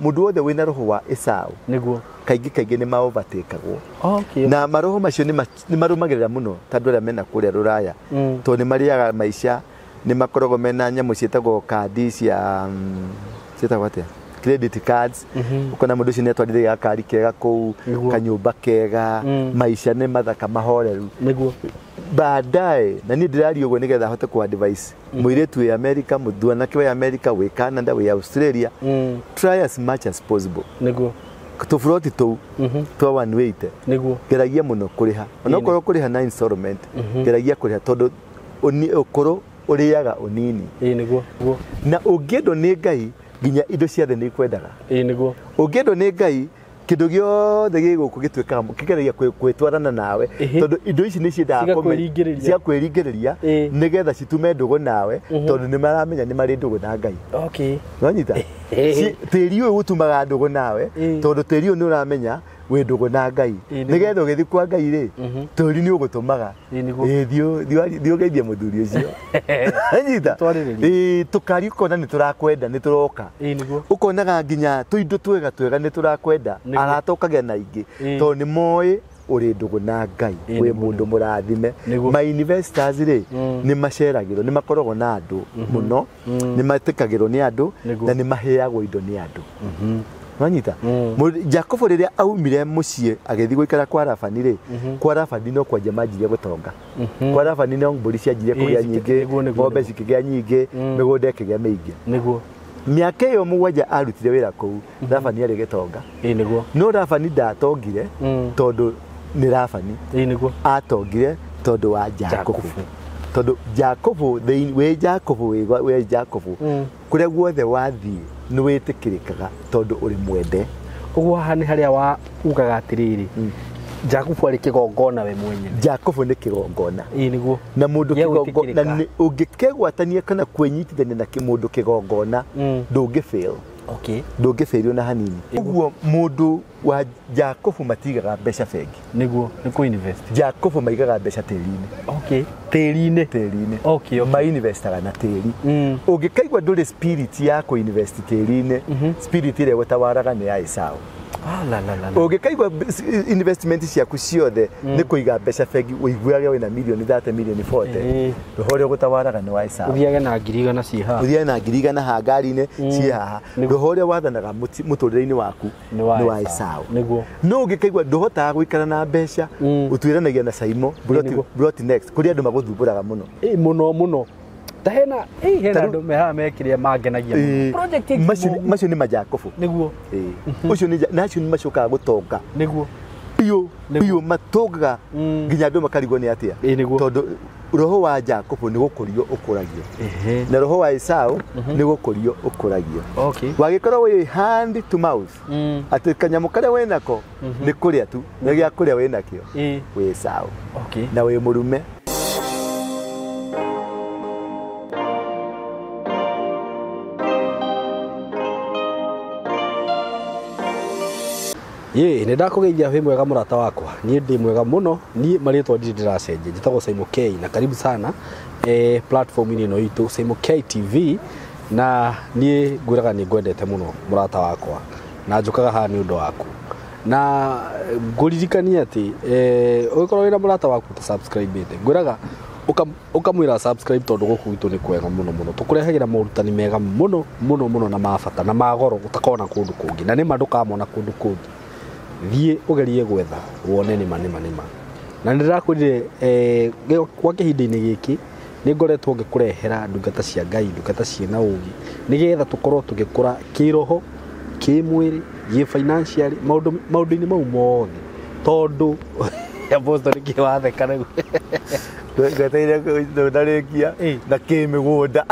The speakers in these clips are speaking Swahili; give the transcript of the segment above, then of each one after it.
mundu wothe wina roho wa Esau niguo kaingi ni maovatekagwo okay na maroho macio ni marumagirira muno tandu aria mena kuria ruraya to ni mariaga maisha ni makoragwo mena nyamu cietagwo kandi cia cietagwo atia credit cards ukona mundu ucio ni atwarithia gakari kega kuu kanyumba kega maisha ni mathaka mahoreru niguo baadaye na ni ndirario go nigetha hote ku advice muiretu we America muthuana ke we America we Canada we Australia try as much as possible niguo tufuroti tu twa 180 niguo geragia muno kuriha ona ukorwo kuriha na installment geragia kuriha tondu ukoro uriaga unini niguo na ungiendo ni Ngai ginya indo ciothe ni kwendaga niguo ungiendo ni Ngai kindu giothe giguku gitweka kigeragia kwetwarana nawe tondu indo ici ni ciendaga cia kwĩringĩrĩria nigetha citume ndugu nawe tondu ni maramenya ni mari ndugu na Ngai okay wanyita tĩri ũyũ ũtumaga ndugu nawe tondu tĩri ũyũ ni uramenya we ndugu na Ngai nigetha ũgĩthi kwa Ngai ri tĩri ni ũgũtumaga thio geithie muthuri ucio wanyita tukari ukona ni turakwenda ni turoka ukonaga nginya tuindo twega ni turakwenda aratokagia na ingi tondu ni moĩ uri ndugu na Ngai we mundu murathime ma investors ri ni maceragiro ni makoragwo na andu muno ni matikagiro ni andu na ni maheagwo indo ni andu wanyita Jacob riria aumire mucie agethi guikara kwa Labani ri kwa Labani no kwa jamanjire gutonga kwa Labani no mburi cianjire kugia nyingi ng'ombe cikigia nyingi migunda ikigia mingi niguo miaka iyo mugwanja arutire wira kuu Labani ari gitonga niguo no Labani ndatongire tondu ni Labani niguo atongire tondu wa Jacob tondu Jacob we Jacob kuria guothe wathii ni witikirikaga tondu uri mwende uguo hani haria wa ugaga atiriri Jacob ari kigongona we mwenye Jacob ni kigongona niguo na mundu kigongona ungikegwatania kana kwenyitithania na mundu kigongona ndungifail okay ndungifail na hanini uguo mundu wa Jacob matigaga mbeca bengi niguo ni ku invest Jacob maigaga mbeca tĩri-inĩ okay tĩri-inĩ okay ma investaga na tĩri ungikaigwa nduri spirit ya ku invest tĩri-inĩ spirit ile gutawaraga ni ya Esau ungikaigwa investment ciaku ciothe ni kuiga mbeca bengi uiguage wina milioni 30 milioni 40 roho gutawaraga ni wa Esau uthiage na ngiriga ciĩ haha uthiage na ngiriga na ha ngari-inĩ ciĩ haha roho wathanaga muturire-inĩ waku ni wa Esau niguo no ungikaigwa nduhotaga guikara na mbeca utwiranagia na SYMO brought next kuri andu maguthumburaga muno muno tahena hena andu meha mekiria mangenagia project macio ni majakofu niguo ucio ni nacio ni macokaga gutonga niguo piu matonga nginya andu makarigwo ni atia tondu roho wa Jacob ni gukurio ukuragio na roho wa Esau ni gukurio ukuragio okay wagikorwo we hand to mouth ati kanyamu karia wenako ni kuria tu na gia kuria wenakio we Esau okay na we murume ni ndakugeithia wi mwega murata wakwa ni ndi mwega muno ni maritwa ndiracenjia njitagwo SYMO K na karibu sana platform ini no itu SYMO K TV na ni ngwiraga ni ngwendete muno murata wakwa na njukaga haha ni undu waku na nguririkania ati ugikorwo wina murata waku ta subscribe ite ngwiraga ukamwira subscribe tondu guku gitu ni kwega muno tukurehagira maurutani mega muno na mabata na magoro utakona kundu kungi na ni mandukamona kundu kungi thie ugerie gwetha wone ni manima na ndirakurire kwa kihinda-ini giki ni ngoretwo ngikurehera ndungata cia Ngai ndungata ciena ugi nigetha tukorwo tugikura kiroho kimwiri ye financially maundu-ini mau mothe tondu apostoli kiwatheka rĩu ngateire ndarikia na kimigunda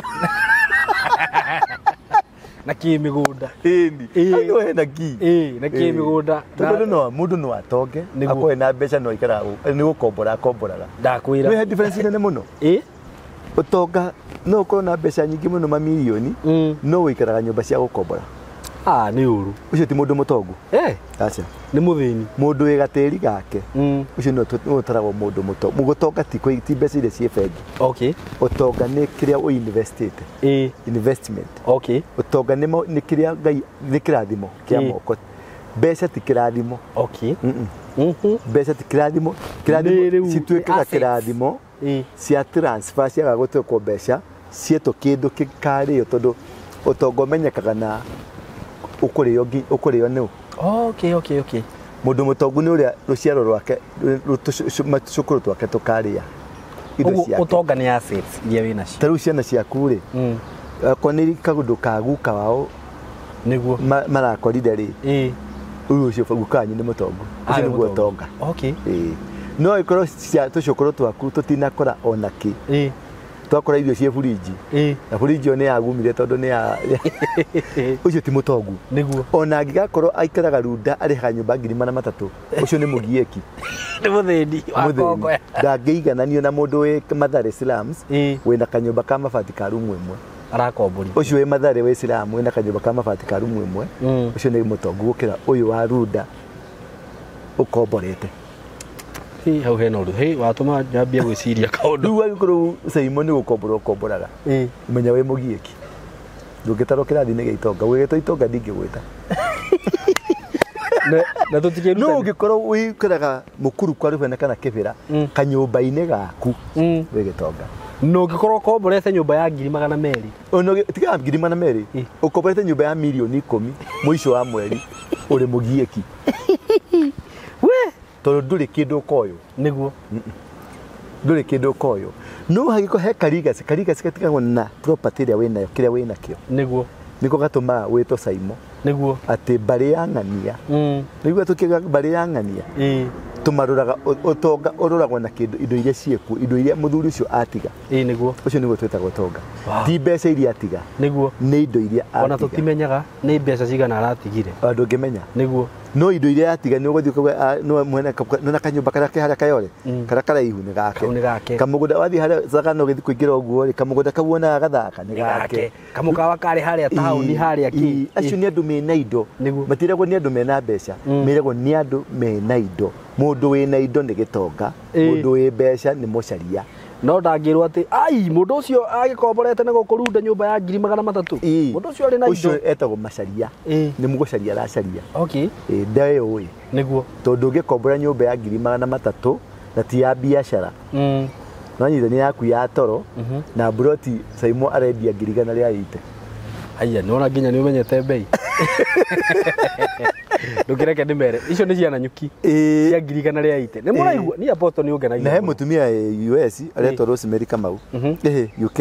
na kimigunda ayo hena ki na kimigunda tondu no mundu no atonge akoe na mbeca no ikara ni gukomboraga ndakwira we difference nene muno utonga no ukorwo na mbeca nyingi muno mamilioni no wikaraga nyumba cia gukombora nĩ ũru. Ucio ti mũndũ mũtongu. Acha. Nĩ mũthĩni. Mũndũ wĩ gatĩri gake. Ucio no ũtaragwo mũndũ mũtongu. Mũgũtonga ti mbeca iria ciĩ bengi. Okay. Ũtonga nĩ kĩrĩa ũinvestĩte. Investment. Okay. Ũtonga nĩ kĩrĩa Ngai nĩ kĩrathimo kĩa moko. Mbeca ti kĩrathimo. Okay. Mbeca ti kĩrathimo. Kĩrathimo cituĩkaga kĩrathimo cia transfer ciaga gũtuĩkwo mbeca cietwo kĩndũ kĩkarĩo tondũ ũtonga ũmenyekaga na ũkũrĩo nĩ. Okay. Mũndũ mũtongu nĩ ũrĩa rũciaro rwake cukuru twake tũkarĩa indo ciake. Ũtonga nĩ assets iria wĩ nacio. Ta rĩu ciana ciaku rĩ, akorwo nĩ kaũndũ ka guka wao nĩguo marakorire rĩ, ũyũ ũcio guka wanyu nĩ mũtongu. Ũcio nĩguo ũtonga. Okay. No ikorwo tũcukuru twaku tũtinakora ona kĩ. Twakora irio cie burinji. Na burinji nĩ yagumire tondũ nĩ ya ucio ti mũtongu. Nĩguo. Ona angĩgakorwo aikaraga runda arĩhaga nyũmba 3,300 ucio nĩ mũgieki. Nĩ mũthĩni wa Kongo. Ndangĩigananio na mũndũ wĩ Mathare Slums wĩna kanyũmba ka mabati ka rumu ĩmwe. Arakombori. Ucio wĩ Mathare wĩ Slum wĩna kanyũmba ka mabati ka rumu ĩmwe. Ucio nĩ mũtongu gũkĩra ũyũ wa runda ũkomborete. Hau hena ũndũ watũma nyambie gwĩciria kaũndũ. Rĩu angĩkorwo SYMO nĩ gũkomboraga menya wĩ mũgieki. Ndũngĩtarwo kĩrathi-inĩ gĩa itonga gwĩtwo itonga ndingĩgwĩta. Na tũtikĩruta. No ũngĩkorwo wĩikaraga mũkuru kwa rũbene kana kĩbĩra kanyũmba-inĩ gaku wĩ gĩtonga. No ũngĩkorwo ũkomborete nyũmba ya 200,000. Ono tiga 200,000 ũkomborete nyũmba ya 10,000,000 mũico wa mweri ũrĩ mũgieki. Tondũ ndũrĩ kĩndũ koyo. Nĩguo. Ndũrĩ kĩndũ koyo. No hagĩko he karigaci gatigagwo na property ĩrĩa wĩnayo kĩrĩa wĩnakĩo. Nĩguo. Nĩko gatũmaga wĩtwo SYMO. Nĩguo. Atĩ mbarĩ ya ng'ania. Nĩguo tũkiuga mbarĩ ya ng'ania. Tũmarũraga ũtonga ũrũragwo na kĩndũ indo iria ciĩkuo indo iria mũthuri ũcio atiga. Nĩguo. Ũcio nĩguo twĩtagwo ũtonga. Ti mbeca iria atiga. Nĩguo. Nĩ indo iria atiga. Ona tũtimenyaga nĩ mbeca cigana aratigire. Andũ ngĩmenya. Nĩguo. No indo iria atiga nĩ ũgũthiĩ kuga no mwene na kanyũmba karĩa kĩharĩa kayore karĩa karaihu nĩ gake. Kamũgũnda wathiĩ harĩa Sagana ũgĩthiĩ kũingĩra ũguo rĩ kamũgũnda kau wonaga gathaka nĩ gake. Kamũkawa karĩ harĩa taũni harĩa ki. Acio nĩ andũ mena indo. Matiragwo nĩ andũ mena mbeca. Meragwo nĩ andũ mena indo. Mũndũ wĩna indo nĩ gĩtonga. Mũndũ wĩ mbeca nĩ mũcaria. No ndangĩrwo atĩ mũndũ ũcio agĩkomborete na gũkũrunda nyũmba ya 300,000. Mũndũ ũcio arĩ na indo. Ũcio etagwo macaria. Nĩ mũgũcaria aracaria. Okay. Ndae ũĩ. Nĩguo. Tondũ ũngĩkombora nyũmba ya 300,000 na ti ya biacara. No nyitani yaku ya toro na broti SYMO arendia 180. Aya nona nginya nĩ umenyete bei. Ndũkĩreke ndĩmere icio nĩ ciana nyuki cia 180. Nĩ mũraigua ni apoto nĩ ũngenagia. Na he mũtumia US aretwo Rosemary Kamau UK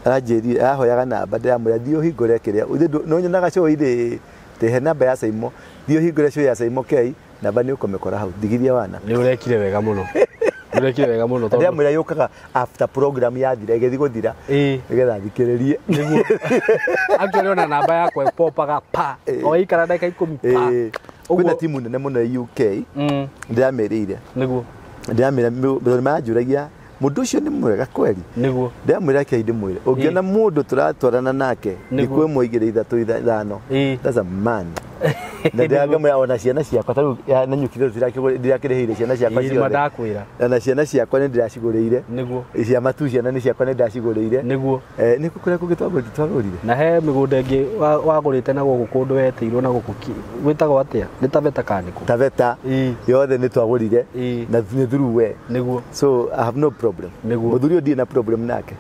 aranjĩrire ahoyaga namba ndĩramwĩra thiĩ ũhingũre kĩrĩa no nyonaga show irĩ tehe namba ya SYMO thiĩ ũhingũre show ya SYMO K namba nĩ ũkomekora hau ndigithia wana. Nĩ ũrekire wega mũno. Ndĩrekire wega mũno tondũ ndĩramwĩra yũkaga after program yathira ĩgĩthiĩ gũthira nĩgetha thikĩrĩrie. Nĩguo actually ona namba yakwa ĩpopaga pa o ikara ndagĩka 10 pa. Kwĩna timu nene mũno ya UK ndĩramĩrĩire. Nĩguo. Ndĩramĩra manjũragia mũndũ ũcio nĩ mwega kweli. Nĩguo. Ndĩramwĩra kĩ ndĩmwĩre ũngĩona mũndũ tũratwarana nake nĩ kwĩ mwe 2 3 5 that's a man. Na ndĩramwĩra ona ciana ciakwa ta rĩu na nyukire ndirakĩrĩhĩire ciana ciakwa ciothe. Ndakwĩra. Na ciana ciakwa nĩ ndĩracigũrĩire. Nĩguo. Cia matu ciana nĩ ciakwa nĩ ndacigũrĩire. Nĩguo. Nĩ kũrĩa kũgĩtwarũrire. Na he mĩgũnda ĩngĩ wagũrĩte na gũkũ kũndũ weteirwo na gũkũ gwĩtagwo atĩa nĩ Taveta kanĩkũ. Taveta yothe nĩ twagũrire na nĩ through we. Nĩguo. So I have no problem. Nĩguo. Mũthuri ũyũ ndirĩ na problem nake.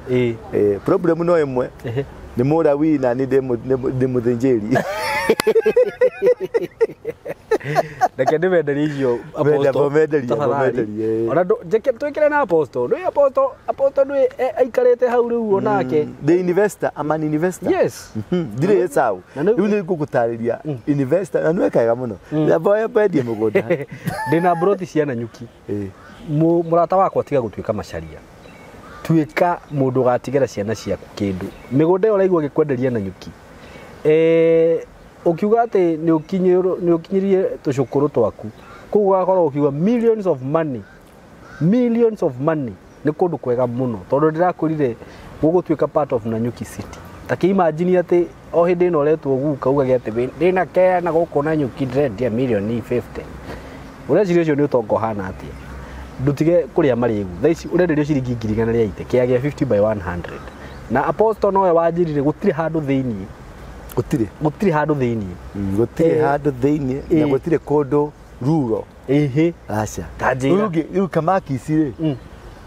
Problem no ĩmwe nĩ mũra wina nĩ ndĩ mũthĩnjĩri. Reke ndĩmenderie icio aposto. Ona twĩkĩre na aposto. Nĩ aposto nĩ aikarĩte hau rĩu onake. The investor, I'm an investor. Yes. Ndirĩ sawa. Rĩu nĩ ngũgũtarĩria investor na nĩ wekaga mũno. Ndaboya pendie mũgũnda. Ndĩna broti ciana nyuki. Mũrata wakwa tiga gũtuĩka macaria. Tuĩka mũndũ gatigĩra ciana ciaku kĩndũ. Mĩgũnda ĩyo ũraigua gĩkwenderia na nyuki. Ukiuga atĩ nĩ ũkinyirie tũcukuru twaku kũu ũgakorwo ũkiuga millions of money nĩ kũndũ kwega mũno tondũ ndĩrakwĩrire gũgũtuĩka part of Nanyuki City. ta ki imagine ati o hindi no letwo guka uga ati ndina ke na guko na nyuki ndia milioni 50 ureciria ucio ni utongo hana atia ndutige kuria marigu thaici urenderio ciringi 1,800 kiagia 50/100 na apostle nowe wanjirire gutire handu thiini gutire handu thiini gutire handu thiini na gutire kondo ruro acha riu kamakisi ri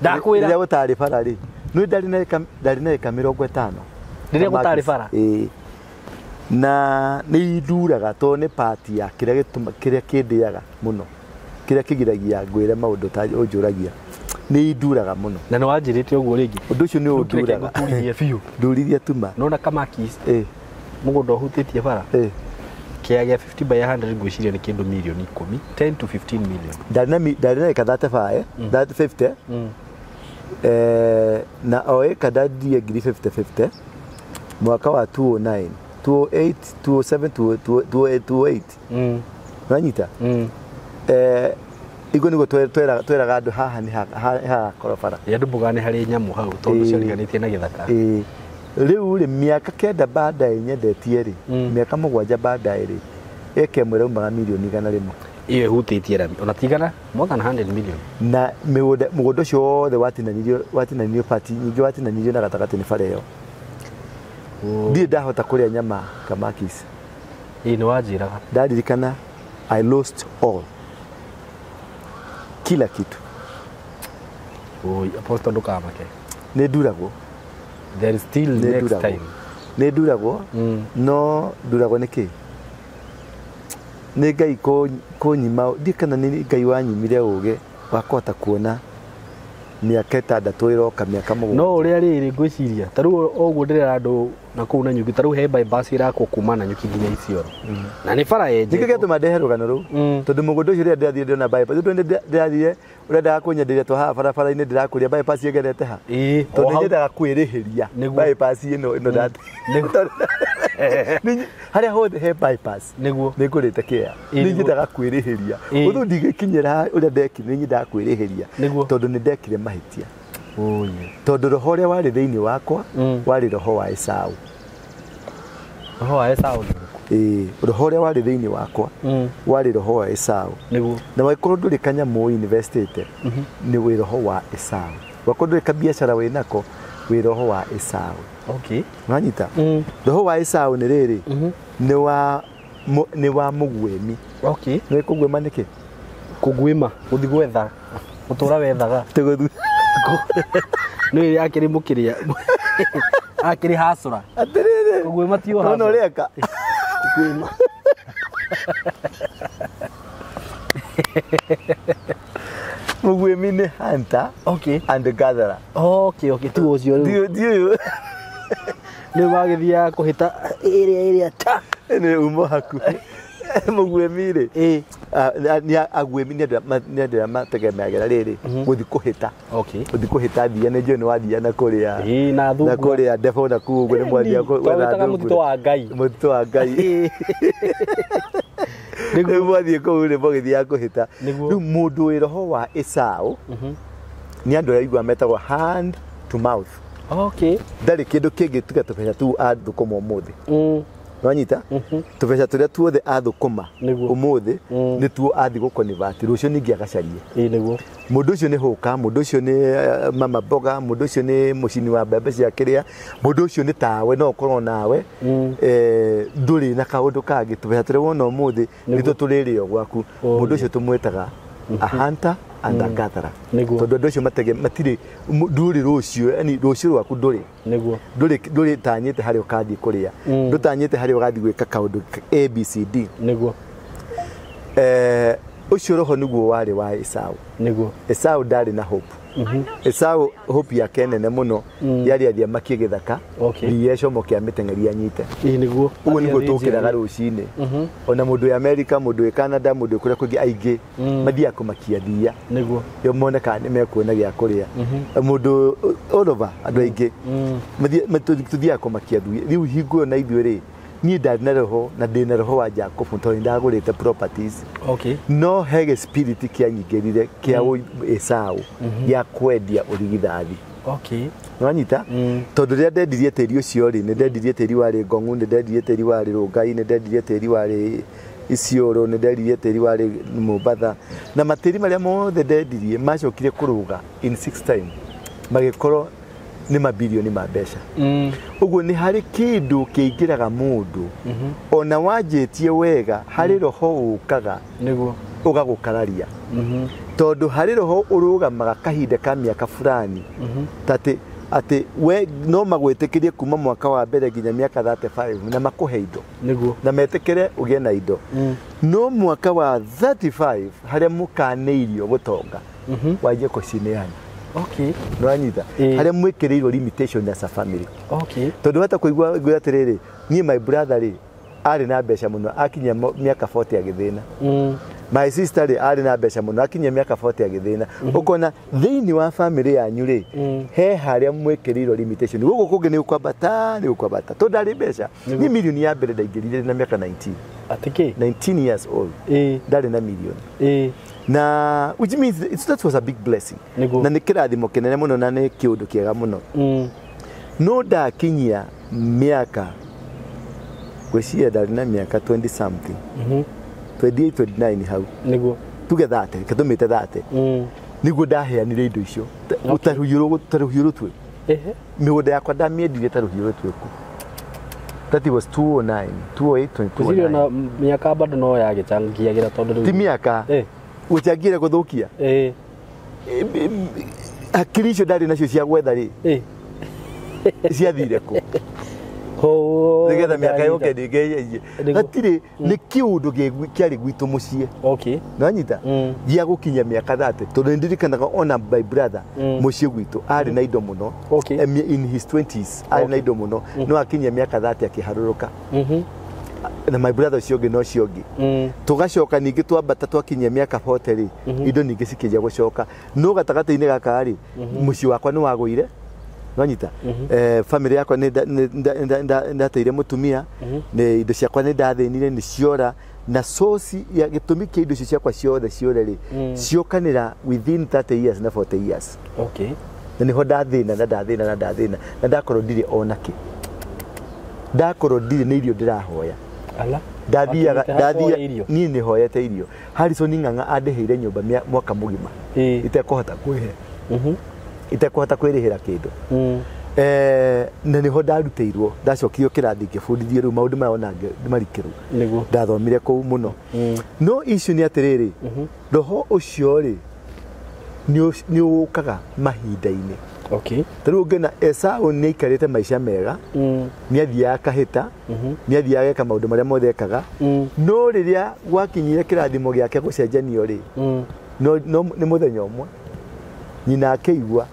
ndakwira ria gutari bara ri no ndari na 50 riria gutari bara na ni nduraga to ni party ya kiria kindiaga muno kiria kigiragia ngwire maundu ta unjuragia ni nduraga muno na ni wanjirite uguo ringi undu ucio ni unduraga nduririe tuma nona kamakisi mugundo hutitie bara kiagia 50/100 ngwiciria ni kindu milioni 10 to 15 million ndari na kadata that 50 na oe kadadi ya 50/50 mwaka wa 2009 208 207 208 nanyita igo nigo tweraga andu haha ni ha korofara yandu bugane hari nyamu hau tondu ciariganitie na githaka riu ri miaka kenda baadaye nyendetie ri miaka 7 baadaye ri eke mwera umaga milioni 100 iyo hutitie rami ona tigana more than 100 million na mugondo cio othe watinanirio party nyingi watinanirio na gatagati ni bara iyo ndi ndahota kuria nyama kamakis ni wajiraga ndaririkana I lost all kila kitu apostle ndukamake ni nduragwo there is still next time ni nduragwo no nduragwo niki ni ngai kunyima ndikana ni ngai wanyimire uge wakota kuona miaka 6 iroka miaka 7 no uria riri ngwiciria taru oguo ndirera andu na kuu na nyuki taru he bypass irakwo kuma na nyuki nginya Isiolo na ni bara yenje ndike getu madehe rugano ru tondu mugundo ucio ria ndathie ndiona bypass tondu ndathie urenda kunyenderia to ha bara ine ndirakuria bypass yegerete ha tondu nyendaga kwirihiria bypass ino ndate haria hothe he bypass niguo nikurite kia nyendaga kwirihiria uthu ndigikinyira uria ndekire nyendaga kwirihiria tondu ni ndekire mahitia tondu roho uria wari thiini wakwa wari roho wa Esau roho uria wari thiini wakwa wari roho wa Esau na wakorwo nduri kanyamu investite ni wi roho wa Esau wakorwo nduri kabiashara winako wi roho wa Esau wanyita roho wa Esau ni riri ni wa mugwemi ni kugwema niki kugwima guthi gwetha utura wethaga teguthu ni akiri mukiria akiri hasura atirire kugwima tio hasura no reka kugwima mugwemi ni hunter and gatherer tu ucio dio ni wagithia kuhita area ta ni umo haku mugwemi ri ni agwemi ni ndio mategemeagera riri guthi kuhita guthi kuhita thia ni njio ni wathia na kuria na kuria defo na kuguo ni mwathia kwetha mutito wa ngai nigu mwathie kuu ni mogithia kuhita riu mundu wi roho wa Esau ni andu aigua metagwo hand to mouth ndari kindu kingi tiga tubeca tu athukuma umuthi wanyita tubeca turia tuothe athukuma umuthi ni tuo athi gukonivati rucio ningi agacarie niguo mundu ucio ni huka mundu ucio ni mama boga mundu ucio ni mucini wa mbembe cia kiria mundu ucio ni tawe no ukorwo nawe nduri na kaundu kangi tubeca turia wona umuthi nitho turirio gwaku mundu ucio tumwetaga a hunter and a gatherer tondu andu acio matire nduri rucio yani rucio rwaku nduri nduri tanyite hari ukathi kuria ndutanyite hari ugathi gwika kaundu ABCD ucio roho niguo wari wa Esau Esau ndari na hope Esau hope yake nene muno yari athia makigithaka yecomo kia mitengeria nyite niguo uguo niguo tukiraga rucini ona mundu ya America mundu ya Canada mundu kuria kungi aingi mathia kumakia thia niguo yo moneka ni mekuona gia kuria mundu all over andu aingi mathia kumakia thia riu hingo na ithuĩ ri ni ndari na roho na ndina roho wa Jacob tondu ndagurite properties no hege spirit kia nyingirire kia Esau ya kwendia urigithathi Okay. Nwanyita tondu ria ndendirie tiri ucio ri ni ndendirie tiri wari Ngong'u ni ndendirie tiri wari Rongai ni ndendirie tiri wari Isiolo ni ndendirie tiri wari Mombatha na matiri maria mothe ndendirie macokire kuruga in 6 time magikorwo ni mabilioni ma mbeca uguo ni hari kindu kiingiraga mundu ona wanjitie wega hari roho ukaga niguo ugagukararia tondu hari roho urugamaga kahinda ka miaka fulani tate ati we no magwitikirie kuma mwaka wa mbere nginya miaka 35 na makuhe indo niguo na metekere ugie na indo no mwaka wa 35 haria mukaneirio gutonga waje kucineana. Okay. Nwanyita haria mwekereirwo limitation as a family. Okay. Tondu hata kuigua ngwe atiriri nie my brother ri ari na mbeca muno akinya miaka 40 agithina my sister ri ari na mbeca muno akinya miaka 40 agithina ukona thiini wa family yanyu ri he haria mwekereirwo limitation gugu kungi ni ukwambata tondu ari mbeca ni milioni ya mbere ndaingirire na miaka 19 atiki 19 years old ndari na milioni na which means that was a big blessing na nikirathimo kinene muno na ni kiundu kiega muno no ndakinyia miaka gwiciria ndari na miaka 20 something 28 29 hau niguo tuge 30 katumite 30 niguo ndaheanire indo icio utaruhiuru twe migunda yakwa ndamiendirie taruhiuru tweku that was 209 208 22 na miaka bado no yagichangiagira tondu ti miaka uchangire guthukia akiri icio ndari nacio cia gwetha ri ciathire ku nigetha miaka yoke ndingeyeie hatire ni kiundu kiari gwitu mucie okay nwanyita gia gukinya miaka 30 tondu ndirikanaga ona my brother mucie gwitu ari na indo muno in his 20s ari na indo muno no akinya miaka 30 akiharuruka na my brother ciongi no ciongi tugacoka ningi twambata twakinyia miaka 40 ri indo ningi cikija gucoka no gatagati-ini gaka ri muci wakwa ni waguire nwanyita family yakwa ni ndateire mutumia ni indo ciakwa ni ndathinire ni ciora na source ya gitumi kia indo ciakwa ciothe ri ciokanira within 30 years na 40 years okay na niho ndathina na ndakorwo ndire onaki ndakorwo ndire ni irio ndirahoya ala ndathia ni ni hoyete irio Harrison Ng'ang'a andeheire nyumba mwaka mugima itakuhota kwihe itakuhota kwirihira kindu na niho ndaruteirwo ndacokio kirathi ngibundithio riu maundu maya ona marikiru niguo ndathomire kuu muno no issue ni atiriri roho ucio ri ni ukaga mahinda-ini okay turu ngena Esau ni ikarite maisha mega ni athia kahita ni athia geka maundu maria mothe ekaga no riria gwakinyire kirathimo giake gucenjanio ri no ni muthenya umwe nyina akeigua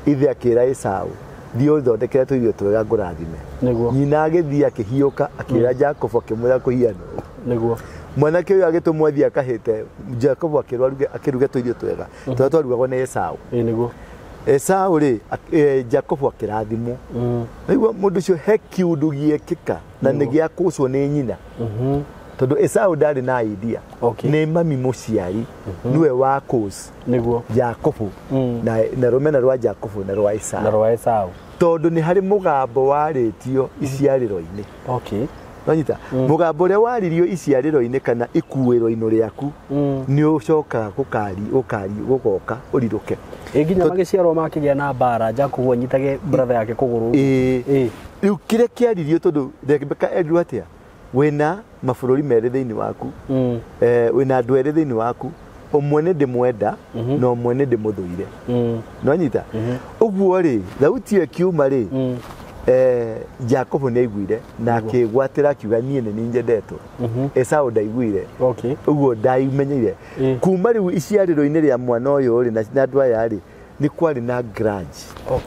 ithe akira Esau dio thondekere tuirio twega ngurathime niguo nyina agithia akihiuka akira Jacob akimwira kuhiano niguo mwanake uyu agitumwo athia kahite Jacob akiruga tuirio twega twarugagwo ni Esau niguo Esau ri Jacob akirathimwo niguo mundu cio he kiundu giekika na nigia kucwo ni nyina tondu Esau ndari na idea ni mami muciari niwe wa cause niguo Jacob na rumena rwa Jacob na rwa Esau tondu ni hari mugambo waritio iciariro-ini okay nanyita mugambo ria waririo iciariro-ini kana ikuwiro-ino riaku ni ucoka gugoka uriruke nginya magiciarwo makigia na bara Jacob anyitage brother yake kuguru riu kire kiaririo tondu Rebecca Edward atia wena mabũrũri merĩ thĩinĩ waku wena andũ erĩ thĩinĩ waku ũmwe nĩ ndĩmwenda na ũmwe nĩ ndĩmũthũire no nyita ũguo rĩ thauti ĩyo ĩkiuma rĩ Jacob nĩ aiguire na akĩgwatĩra akiuga niĩ nĩ niĩ nyendetwo Esau ndaiguire ũguo ndaimenyeire kuma rĩu iciarĩro-inĩ rĩa mwana ũyũ rĩ na andũ aya rĩ ni kwari na grudge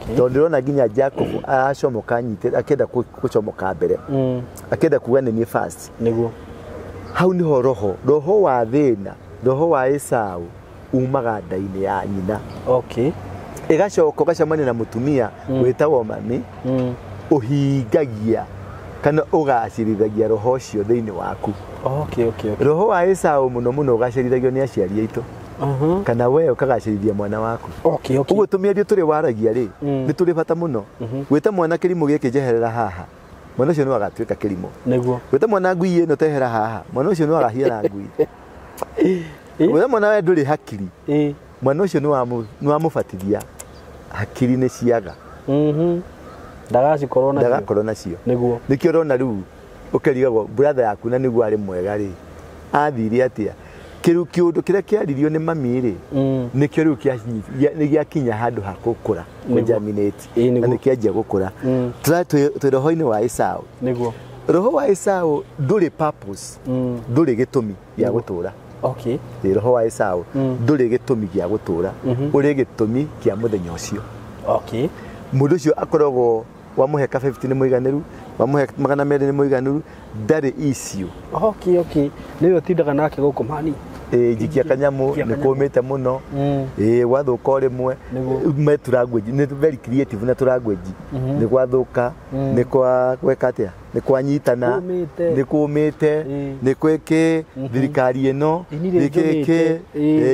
tondu ndirona nginya Jacob aracomoka nyite akenda gucomoka mbere akenda kuga ni fast niguo hau niho roho wa thina roho wa Esau umaga nda-ini ya nyina okay igacoka gacamania na mutumia wetagwo mami uhingagia kana ugacirithagia roho cio thiini waku okay roho wa Esau muno ugacirithagio ni aciari aitu kana we ukagacirithia mwana waku. Okay, okay. Uguo tumierio turi waragia ri ni turi bata muno. Gwita mwana kirimu giki jeherera haha. Mwana ucio ni agatuika kirimo. Niguo. Gwita mwana ngui ino tehera haha. Mwana ucio ni agahia ngui. Gwita mwana we nduri hakiri. Mwana ucio ni wamubatithia hakiri ni ciaga. Ndagakorwo nacio. Niguo. Nikio urona riu ukerigagwo brother yaku na niguo ari mwega ri. Athire atia. Kiundu kiria kiaririo ni mami ri nikio riu ni giakinya handu ha gukura kujaminate na nikianjia gukura twi roho-ini wa Esau. Niguo roho wa Esau nduri purpose nduri gitumi gia gutura. Okay. Roho wa Esau nduri gitumi gia gutura uri gitumi kia muthenya ucio. Okay. Mundu ucio akoragwo wamuheka 50 ni muiganiru wamuhe 200 ni muiganiru ndari issue. Okay, okay. Niyo tindaga nake guku mani jikia kanyamu ni kumite muno wathuka rimwe me language ni very creative na language ni gwathuka ni kwa gweka atia ni kwanyitana ni kumite ni kweke thirikari ino nikeke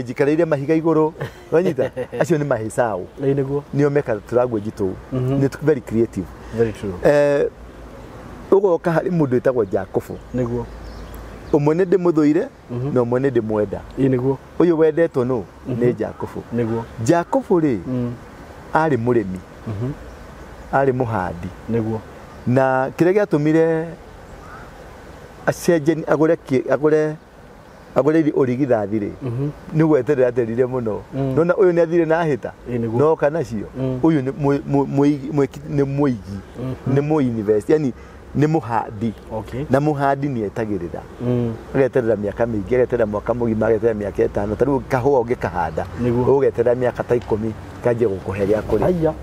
jikareire mahiga iguru wanyita acio ni mahisao nio meka language tu ni very creative. Very true. Ugoka hari mundu itagwo Jacob niguo umwe ndi muthuire na umwe ndi mwenda. Niguo uyu wendetwo no ni Jacob. Niguo Jacob ri ari murimi ari muhandi. Niguo na kire giatumire acenjeni agure origithathi ri ni gweterera aterire muno nona uyu ni athire na hita no kana cio uyu ni muigi ni mu university yani ni muhandi. Okay. Na muhandi ni etagirira ageterera miaka mingi ageterera mwaka mugima ageterera miaka 5 tariu kahua ungikahanda ugeterera miaka ta 10 kaje gukuheria kuri aya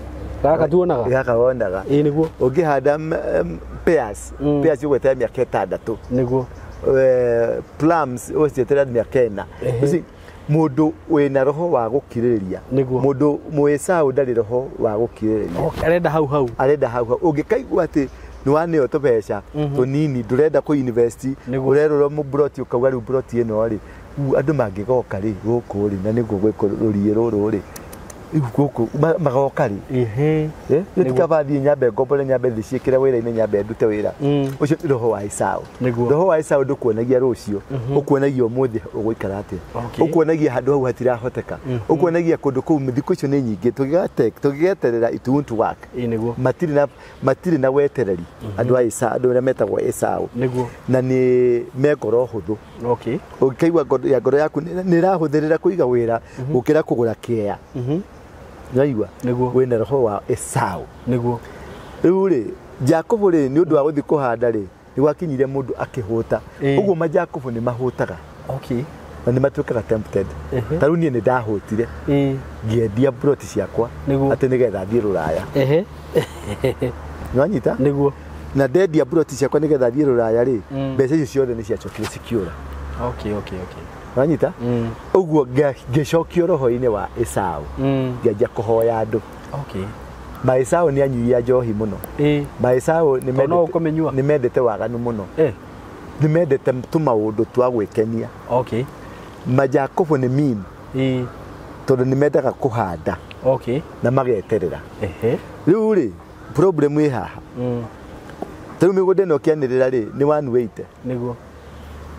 gaka tuonaga gaka wonaga niguo ungihanda pears ugeterera miaka 6 niguo plums ugeterera miaka 4 uzi mundu wina roho wa gukiriria mundu muesau ndari roho wa gukiriria arenda hau ungikaigua ati ni wane yo tobeca tunini ndurenda ku university urerora mu broti ukauga ru broti ino ri andu mangigoka ri guku ri na niguo gwikururie ruru ri guku magoka ri nitikabathi nyambe ngobole nyambe thiciikire wira-ini nyambe ndute wira ucio roho wa Esau. Roho wa Esau ndukuonagia rucio ukuonagia umuthi uguikara atia ukuonagia handu hau hatirahoteka ukuonagia kundu kuu thikũ icio ni nyingi tugigeterera it won't work matiri na wetereri andu a Esau andu aria metagwo Esau na ni mengoro huthu. Okay. Ukikaigua ngoro yaku ni rahuthirira kuiga wira gukira kugura kea naigua wina roho wa Esau. Niguo riu ri Jacob ri ni undu wa guthi kuhanda ri ni wakinyire mundu akihuta uguo ma Jacob ni mahutaga. Okay. Na ni matuikaga tempted taru ni ndahutire ngiendia broti ciakwa ati nigetha thie ruraya nwanyita niguo na ndendia broti ciakwa nigetha thie ruraya ri mbeca icio ciothe ni ciacokire cikiura. Okay, okay, okay. Wanyita uguo ngicokio roho-ini wa Esau ngianjia kuhoya andu. Okay. Ma Esau ni anyuia njohi muno. Ma Esau ni mendete waganu muno. Ni mendete tumaundu twa gwikenia. Okay. Ma Jacob ni mean tondu ni mendaga kuhanda. Okay. Na mageterera. Riu ri problem wi haha tariu migunda ino kianirira ri ni 180 niguo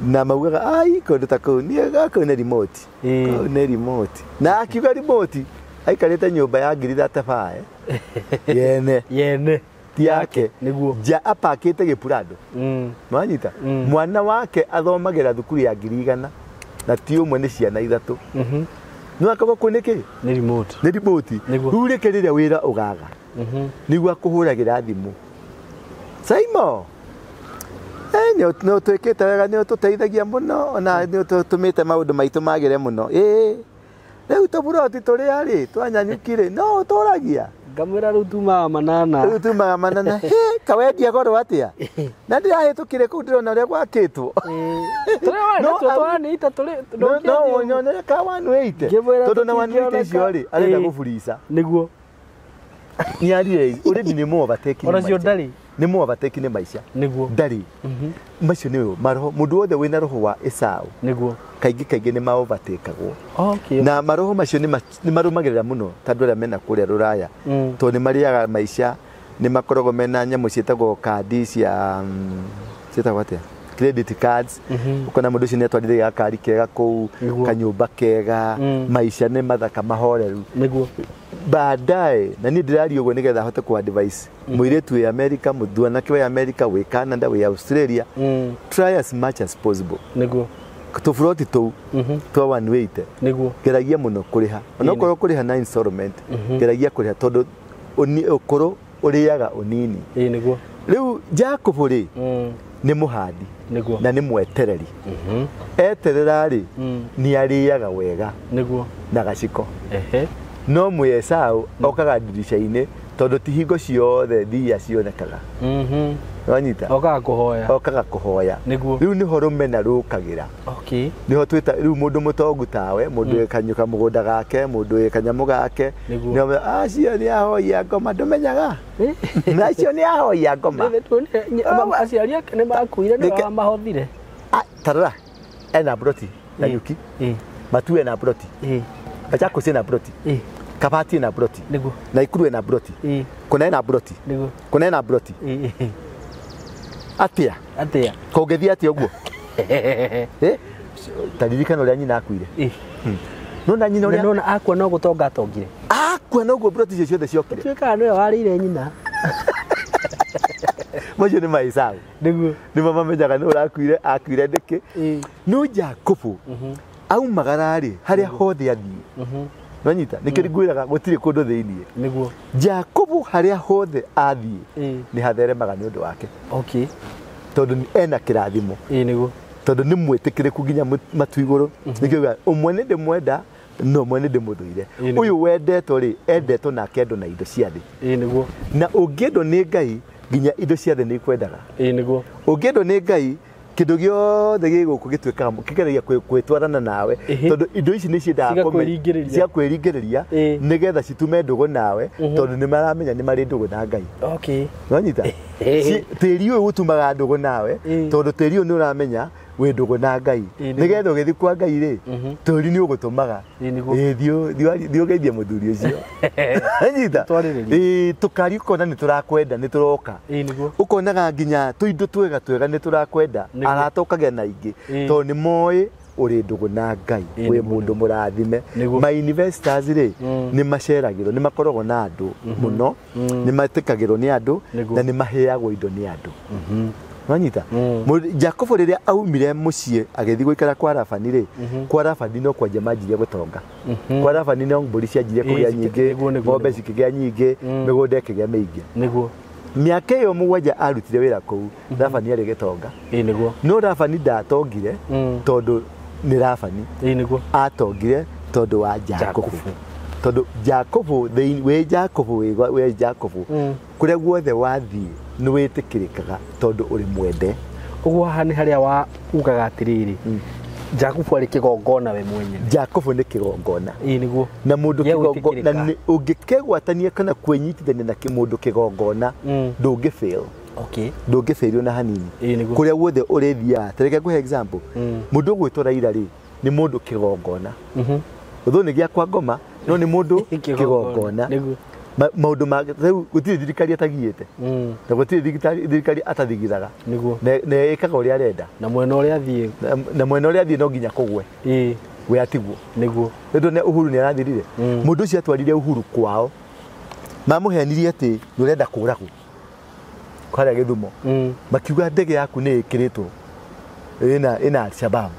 na maugaga ai kundu ta kuu ni gaka ni remote ni remote na akiuga remote aikarite nyumba ya ngiri 35 yene ti yake niguo ja apakite gipurado mwanyita mwana wake athomagira thukuru ya 100 na ti umwe ni ciana 3 no akaba kuniki ni remote riu reke riria wira ugaga niguo akuhuragira thimu SYMO no twikite wega ni tuteithagia muno ona ni tutumite maundu maitu magire muno riu tuburoti turi ari twanyanyukire no turagia ngamwira rutumaga manana kawendia goro atia na ndirahitukire ku ndirona uria gwakitwo no nyone ka 180 tondu na 180 icio ri arenda gufurisa niguo ni ari uri ni mo overtake ora cio ndari nĩ mwabateki nĩ maica niguo ndari macio nĩ maroho mũndũ wothe wĩna roho wa Esau niguo kaingĩ nĩ maovatekagwo okay na maroho macio nĩ marũmagĩrĩra mũno tondũ arĩa mena kũrĩa rũraya tondũ nĩ marĩaga maica nĩ makoragwo mena nyamũ ciĩtagwo kandi cia ciĩtagwo atĩa credit cards ukona mũndũ ũcio nĩ atwarithia gakari kega kũu kanyũmba kega maica nĩ mathaka mahoreru niguo baadaye na niĩ ndĩraria ũguo nĩgetha hote ku advice mũirĩtu wĩ America mũthuanake wĩ America wĩ Canada wĩ Australia try as much as possible niguo tũburoti tũu twa 180 niguo geragia mũno kũrĩha onokorwo kũrĩha na installment geragia kũrĩha tondũ ũkorwo ũrĩaga ũnini niguo rĩu Jacob rĩ nĩ mũhandi niguo na nĩ mwetereri eterera rĩ nĩ arĩaga wega niguo na gaciko no mwĩ Esau okaga dirisha-inĩ tondũ ti hingo ciothe thia cionekaga wanyita okaga kũhoya rĩu nĩho rũmena rũkagĩra nĩho twĩta rĩu mũndũ mũtongu tawe mũndũ wĩ kanyũka mũgũnda gake mũndũ wĩ kanyamũ gake acio nĩ ahoia ngoma ndũmenyaga acio nĩ ahoia ngoma aciari ake nĩ makuire nĩ mahothire tarora ena broti na yuki Matu ena broti Machakos ena broti Kabati ena broti na Ikuru ena broti kuna ena broti kuna ena broti atia kũngĩthia atia ũguo taririkana ũrĩa nyina akuire nona nyina ũrĩa nona akua no gũtonga atongire akua no guo broti ciothe ciokire twĩkaga nĩwe warĩire nyina macio nĩ Esau nĩguo nĩ mamenyaga nĩ ũrakuire akuire ndĩkĩ no Jacob aumagara rĩ harĩa hothe athiĩ nonyita nĩkĩo ngwĩraga gũtirĩ kũndũ thĩinĩ nĩguo Jacob harĩa hothe athiĩ nĩ hatheremaga nĩ ũndũ wake tondũ ena kĩrathimo nĩguo tondũ nĩ mwĩtĩkĩrĩku nginya matu igũrũ nĩkĩo ũmwe nĩ ndĩmwenda no ũmwe nĩ ndĩmũthũire ũyũ wendetwo rĩ endetwo na akendwo na indo cia thĩ nĩguo na ũngĩendwo nĩ Ngai nginya indo cia thĩ nĩ ikwendaga nĩguo ũngĩendwo nĩ Ngai kĩndũ gĩothe gĩgũkũ gĩtuĩkaga kĩgeragia gwĩtwarana nawe tondũ indo ici nĩ ciendaga cia kwĩringĩrĩria nĩgetha citume ndũgũ nawe tondũ nĩ maramenya nĩ marĩ ndũgũ na Ngai nonyita tĩri ũyũ ũtumaga ndũgũ nawe tondũ tĩri ũyũ nĩ ũramenya wĩ ndũgũ na Ngai nĩgetha ũgĩthiĩ kwa Ngai rĩ tĩri nĩ ũgũtũmaga thiĩ ũgeithie mũthuri ũcio anyita tũkari ũkona nĩ tũrakwenda nĩ tũroka ũkonaga nginya tũindo twega nĩ tũrakwenda arata ũkagĩa na ingĩ tondũ nĩ moĩ ũrĩ ndũgũ na Ngai wĩ mũndũ mũrathime ma investors rĩ nĩ maceragĩrwo nĩ makoragwo na andũ mũno nĩ matĩkagĩrwo nĩ andũ na nĩ maheagwo indo nĩ andũ wanyita Jacob rĩrĩa aumire mũciĩ agĩthiĩ gũikara kwa Labani rĩ kwa Labani no kwanja manjirie gũtonga kwa Labani no mbũri cianjirie kũgĩa nyingĩ ng'ombe cikĩgĩa nyingĩ mĩgũnda ĩkĩgĩa mĩingĩ mĩaka ĩyo mũgwanja arutire wĩra kũu Labani arĩ gĩtonga no Labani ndatongire tondũ nĩ Labani atongire tondũ wa Jacob tondũ Jacob wĩ Jacob kũrĩa guothe wathiĩ nĩ wĩtĩkĩrĩkaga tondũ ũrĩ mwende ũguo haha nĩ harĩa wa ugaga atĩrĩrĩ Jacob arĩ kĩgongona we mwenyewe Jacob nĩ kĩgongona nĩguo na mũndũ kĩgongona na ũngĩkegwatania kana kwĩnyitithania na mũndũ kĩgongona ndũngĩfail ndũngĩfairio na hanini kũrĩa guothe ũrĩthiaga tareke ngũhe example mũndũ ũgwĩtwo Raila rĩ nĩ mũndũ kĩgongona ũthũ nĩ gĩa kwa Ngoma no nĩ mũndũ kĩgongona maũndũ ma rĩu gũtirĩ thirikari atagiĩte na gũtirĩ thirikari atathigithaga na ĩkaga ũrĩa arenda na mwena ũrĩa athiĩ no nginya kũgwe we atigwo rĩndũ nĩ Uhuru nĩ arathirire mũndũ ũcio atwarire Uhuru kwao mamũhenirie atĩ nĩ ũrenda kũragwo kwarĩa Gĩthumo makiuga ndege yaku nĩ ĩkĩrĩtwo ĩna Al-Shabaab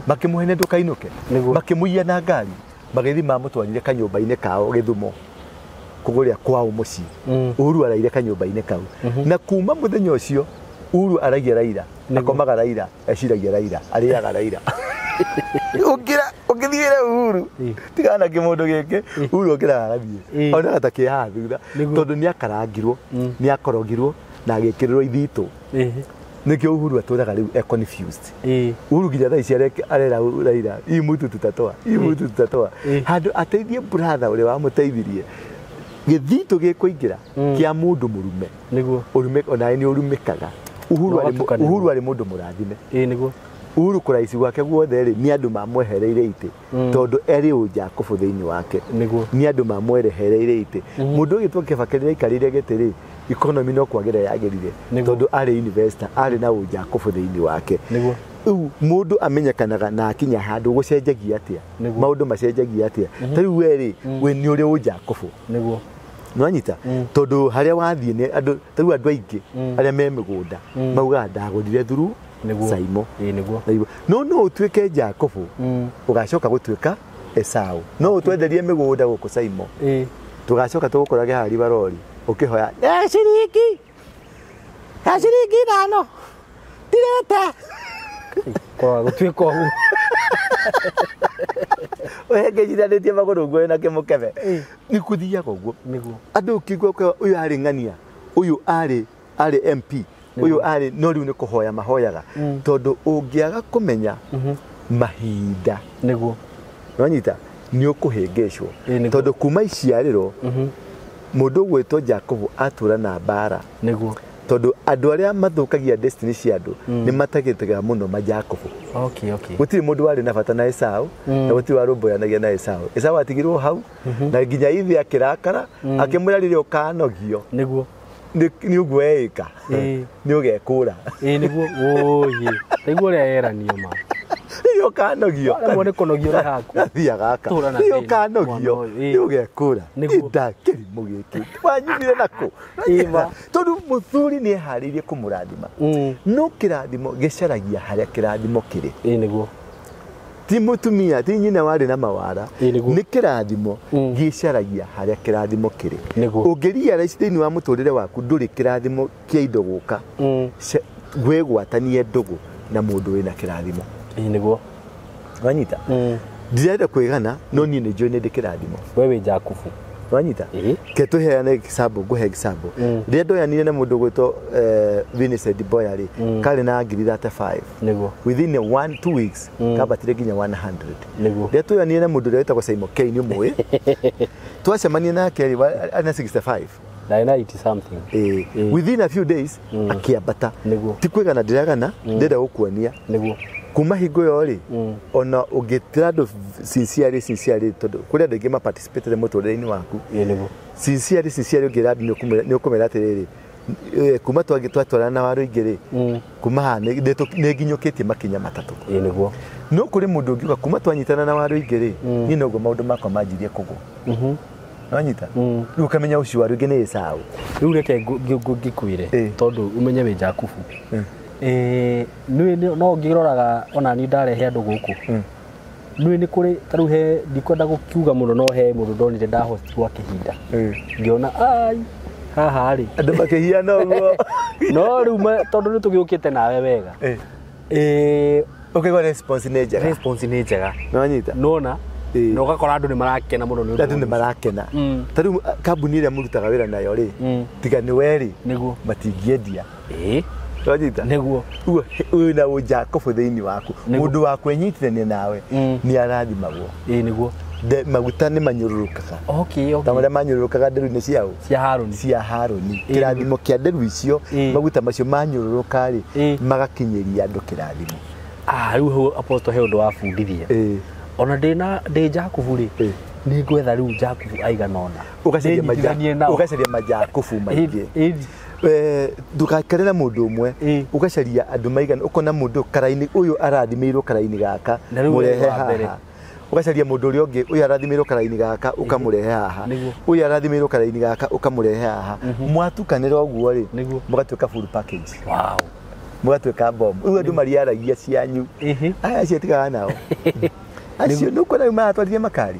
makĩmũhenia ndũkainũke makĩmũiya na ngari magĩthiĩ mamũtwarire kanyũmba-inĩ kao Gĩthumo kũgũrĩa kwao mũciĩ Uhuru araire kanyũmba-inĩ kau na kuma mũthenya ũcio Uhuru aragia Raila akomaga Raila eciragia Raila arĩaga Raila ũngĩthiĩre Uhuru tigana kĩmũndũ gĩkĩ Uhuru ũkĩraga agathiĩ ona atakĩhaha thutha tondũ nĩ akarangirwo nĩ akorogirwo na agĩkĩrĩrwo ithitũ nĩkĩo Uhuru atũraga rĩu confused Uhuru nginya thaa ici arera Raila hii mtu tutatoa handũ ateithie brother ũrĩa wamũteithirie githito gikuingira kia mundu murume niguo urume ona ni urumikaga uhuru ari mundu murathime niguo Uhuru kuraisi wake guothe ri ni andu mamwehereire ite tondu eri ujakubu thiini wake ni andu mamwerehereire ite mundu gitwa Kibaki ikarire gitiri economy no kwagira yagirire tondu ari investor ari na ujakubu thiini wake mundu amenyekanaga na akinya handu gucenjagia atia maundu macenjagia atia tariu weri we ni uri ujakubu niguo nwanyita tondu haria wathie ni andu tariu andu aingi aria me migunda mauga ndagurire thuru SYMO niguo no utwike Jacob ugacoka gutwika Esau no utwenderie migunda guku SYMO tugacoka tugukorage hari barori ukihoya shiringi nano direta kwa gutwika hu wege jithanetie maguru ngwe na kimukebe ni kuthiaga uguo niguo andu kigwa kwa uyu ari ngania uyu ari MP uyu ari no riu ni kuhoya mahoyaga tondu ungiaga kumenya mahinda niguo nwanyita ni ukuhingishwo tondu kuma iciariro mundu gwetwo Jacob atura na bara niguo tondu andu aria mathukagia destiny cia andu ni matagitega muno ma Jacob gutiri mundu wari na bata na Esau na gutiri warumboyanagia na Esau atigirwo hau na nginya ithi akirakara akimwira ririo kanogio niguo ni uguo eika ni ugekura niguo oye niguo reeranio ma ririo kanogio mwone konogio ra haku thia gaka ririo kanogio ni ugekura nda kirimo giki wanyumire nako tondu muthuri ni haririe kumurathima no kirathimo gicaragia haria kirathimo kiri niguo ti mutumia ti nyina wari na mawara ni kirathimo gicaragia haria kirathimo kiri ungiria raici thiini wa muturire waku nduri kirathimo kia indo guka gwegwatanie ndugu na mundu wina kirathimo niguo wanyita ndirenda kwigana no ni njui ni ndikirathimo wewe Jacob wanyita ke tuheane example guhe example riendo yanire na mundu gwito Vincent Boyari kali na ngiri 35 niguo within 1-2 weeks kabatire ginya 100 niguo riendo yanire na mundu gwito SYMO K ni mwe twacemania nake ari ana 65 90 something within a few days akiabata ti kwigana ndiragana ndenda gukuonia niguo kuma hingo yori ona ugitrado sincerely todo kuria ndege ma participate le motoreni waku niguo sincerely ugiradi ni ukumera atiriri kuma twatwara na waru igiri kuma hane neginyukitie makinya matatu niguo no kuri mundu ungiuka kuma twanyitana na waru igiri ni nogo maundu makwa manjirie kugo wanyita riu kamenya ucio waru ingi ni Esau riu reke ngikuire tondu umenye we Jacob no ngiroraga ona ni ndarehe andu guku ni kuri taru he ndikwenda gukiuga muno no he mundu ndonire ndahosti gwa kihinda ngiona ai haha ari andu makihia noguo no riu tondu ni tugiukite nawe wega ukigwa response ni njega nwanyita nona no gakora andu ni marakena muno ni andu ni marakena taru kambuni ria murutaga wira nayo ri tiga ni weri niguo matingiendia wajita niguo wina Jacob thiini waku mundu wa kwenyitithania nawe ni arathimagwo niguo maguta ni manyururukaga tamara manyururukaga nderu-ini ciao cia Haruni kirathimo kia nderu icio maguta macio manyururuka ri magakinyeria andu kirathimo riu apostle he undu wabundithia ona ndi Jacob ri ni gwetha riu Jacob aiganona ugacaria majacob maingi ndugakarira mundu umwe ugacaria andu maigana ukona mundu karaini uyu arathimirwo karaini gaka murehe haha ugacaria mundu uri ungi uyu arathimirwo karaini gaka ukamurehe haha uyu arathimirwo karaini gaka ukamurehe haha mwatukanira uguo ri mugatuika full package mugatuika bomb uyu andu mariaragia cianyu aya cietigaga nao acio nukona maratwarithia makari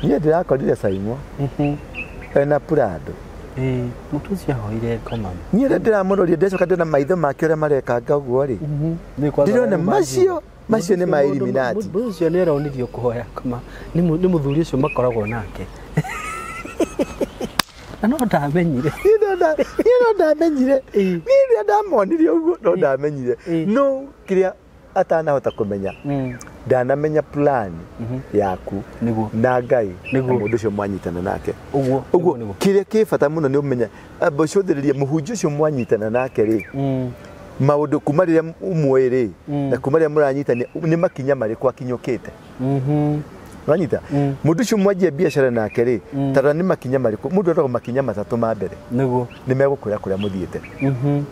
nie ndirakorire SYMO ena Prado mutuzi ahoire koma nie ndiramuroria ndecoka ndina maitho make uria marekanga uguo ri ndirona macio ni Illuminati mutuzi ni raunirio kuhoya koma ni muthuri ucio makoragwo nake no ndamenyire ni ndamenyire ni ndamonirie uguo no ndamenyire no kiria atanahota kumenya ndanamenya plan yaku na Ngai mundu cio mwanyitana nake uguo kiria kibata muno ni umenya bocothiriria muhunjia ucio mwanyitana nake ri maundu kuma riria umwiri na kuma riria muranyitana ni makinya mari kwa kinyukite Wanyita mundu cio mwanjia biashara nake ri tara ni makinya mari mundu arako makinya matatu ma mbere niguo ni megukura kuria muthiete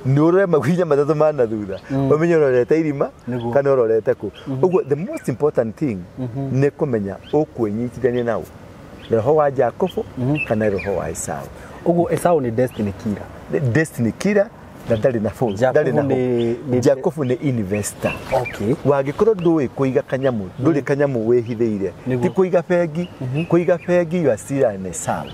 ni urore makinya matatu ma na thutha umenye urorete irima kana urorete ku uguo the most important thing ni kumenya ukwinyitithania nao roho wa Jacob kana roho wa Esau uguo Esau ni destiny killer na ndari na phone Jacob ni investor wagikorwo ndui kuiga kanyamu nduri kanyamu wehithiire ti kuiga bengi you are still an Esau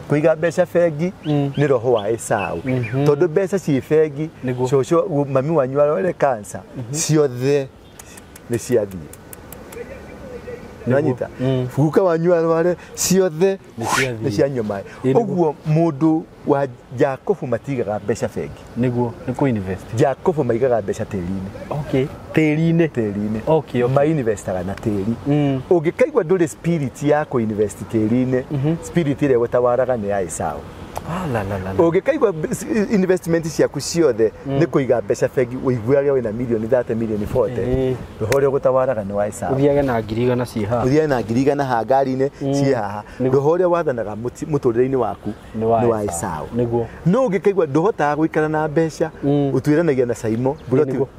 kuiga mbeca bengi ni roho wa Esau tondu mbeca ci bengi coco mami wanyu arware cancer ciothe ni ciathie Nanyita fuka wanyu arware ciothe ni cianyuma uguo mundu wa Jacob matigaga mbeca bengi niguo ni ku invest Jacob maigaga mbeca tiri-ini ma investaga na tiri ungikaigwa nduri spirit ya ku invest tiri-ini spirit ile gutawaraga ni ya Esau ungikaigwa investment ciaku ciothe ni kuiga mbeca bengi uiguage wina milioni 30 milioni 40 roho gutawaraga ni wa Esau uthiage na ngirigana ci haha uthiage na ngirigana ha ngari-ini ci haha roho wathanaga muturire-ini waku ni wa Esau niguo no ungikaigwa nduhotaga guikara na mbeca utwiranagia na SYMO